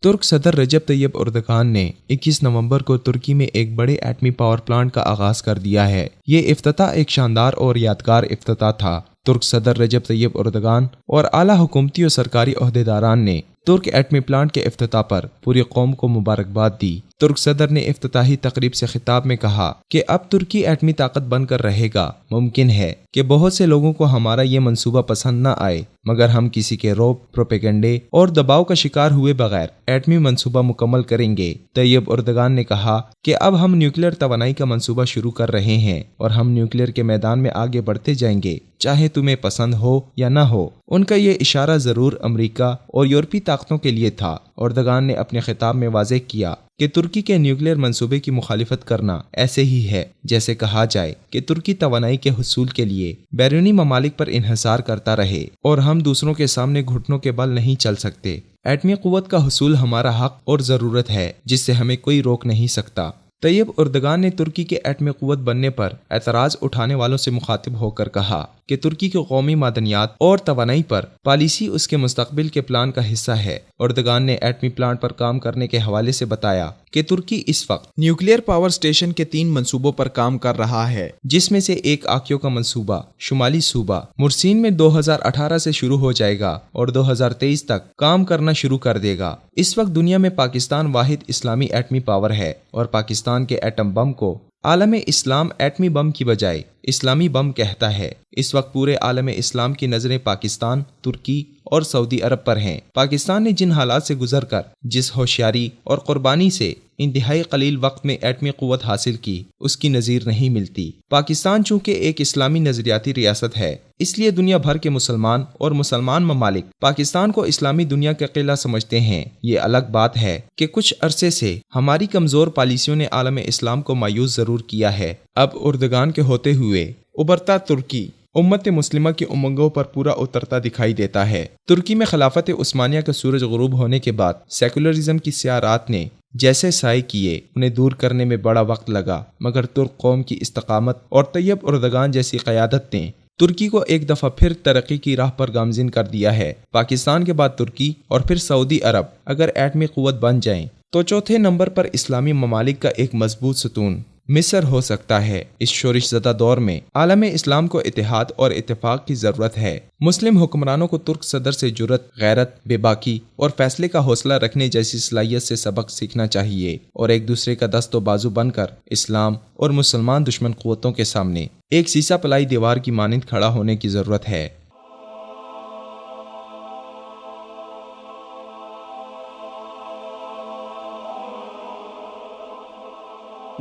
ترک صدر رجب Tayyip Erdogan نے 21 نومبر کو ترکی میں ایک بڑے ایٹمی پاور پلانٹ کا آغاز کر دیا ہے۔ یہ افتتاح ایک شاندار اور یادگار افتتاح تھا۔ ترک صدر رجب طیب اردگان اور اعلیٰ حکومتی و سرکاری عہدیداران نے ترک ایٹمی پلانٹ کے افتتاح پر پوری قوم کو مبارکباد دی۔ ترک صدر نے افتتاحی تقریب سے خطاب میں کہا کہ اب ترکی ایٹمی طاقت بن کر رہے گا۔ ممکن ہے کہ بہت سے لوگوں کو ہمارا یہ منصوبہ پسند نہ آئے، مگر ہم کسی کے روب، پروپیگنڈے اور دباؤ کا شکار ہوئے بغیر ایٹمی منصوبہ مکمل کریں گے۔ طیب اردگان نے کہا کہ اب ہم نیوکلیر توانائی کا منصوبہ شروع کر رہے ہیں اور ہم نیوکلیر کے میدان میں آگے بڑھتے جائیں گے، چاہے تمہیں پسند ہو یا نہ ہو۔ ان کا یہ اشارہ ضرور امریکہ اور یورپی طاقتوں کے لیے تھا۔ اردگان نے اپنے خطاب میں واضح کیا کہ ترکی کے نیوکلیر منصوبے کی مخالفت کرنا ایسے ہی ہے جیسے کہا جائے کہ ترکی توانائی کے حصول کے لیے بیرونی ممالک پر انحصار کرتا رہے اور ہم دوسروں کے سامنے گھٹنوں کے بل نہیں چل سکتے۔ ایٹمی قوت کا حصول ہمارا حق اور ضرورت ہے جس سے ہمیں کوئی روک نہیں سکتا۔ طیب اردگان نے ترکی کے ایٹمی قوت بننے پر اعتراض اٹھانے والوں سے مخاطب ہو کر کہا کہ ترکی کی قومی معدنیات اور توانائی پر پالیسی اس کے مستقبل کے پلان کا حصہ ہے۔ اردگان نے ایٹمی پلانٹ پر کام کرنے کے حوالے سے بتایا کہ ترکی اس وقت نیوکلیر پاور سٹیشن کے 3 منصوبوں پر کام کر رہا ہے، جس میں سے ایک آکیو کا منصوبہ شمالی صوبہ مرسین میں 2018 سے شروع ہو جائے گا اور 2023 تک کام کرنا شروع کر دے گا۔ اس وقت دنیا میں پاکستان واحد اسلامی ایٹمی پاور ہے اور پاکستان کے ایٹم بم کو عالم اسلام ایٹمی بم کی بجائے اسلامی بم کہتا ہے۔ اس وقت پورے عالم اسلام کی نظریں پاکستان، ترکی اور سعودی عرب پر ہیں۔ پاکستان نے جن حالات سے گزر کر جس ہوشیاری اور قربانی سے انتہائی قلیل وقت میں ایٹمی قوت حاصل کی، اس کی نظیر نہیں ملتی۔ پاکستان چونکہ ایک اسلامی نظریاتی ریاست ہے، اس لیے دنیا بھر کے مسلمان اور مسلمان ممالک پاکستان کو اسلامی دنیا کا قلعہ سمجھتے ہیں۔ یہ الگ بات ہے کہ کچھ عرصے سے ہماری کمزور پالیسیوں نے عالم اسلام کو مایوس ضرور کیا ہے۔ اب اردگان کے ہوتے ہوئے ابھرتا ترکی امت مسلمہ کی امنگوں پر پورا اترتا دکھائی دیتا ہے۔ ترکی میں خلافت عثمانیہ کا سورج غروب ہونے کے بعد سیکولرزم کی سیاہ رات نے جیسے سائے کیے، انہیں دور کرنے میں بڑا وقت لگا، مگر ترک قوم کی استقامت اور طیب اردگان جیسی قیادت نے ترکی کو ایک دفعہ پھر ترقی کی راہ پر گامزن کر دیا ہے۔ پاکستان کے بعد ترکی اور پھر سعودی عرب اگر ایٹمی قوت بن جائیں تو چوتھے نمبر پر اسلامی ممالک کا ایک مضبوط ستون مصر ہو سکتا ہے۔ اس شورش زدہ دور میں عالم اسلام کو اتحاد اور اتفاق کی ضرورت ہے۔ مسلم حکمرانوں کو ترک صدر سے جرأت، غیرت، بے باکی اور فیصلے کا حوصلہ رکھنے جیسی صلاحیت سے سبق سیکھنا چاہیے اور ایک دوسرے کا دست و بازو بن کر اسلام اور مسلمان دشمن قوتوں کے سامنے ایک سیسا پلائی دیوار کی مانند کھڑا ہونے کی ضرورت ہے۔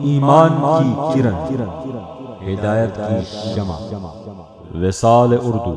ایمان کی کرن، ہدایت کی شمع، وصال اردو۔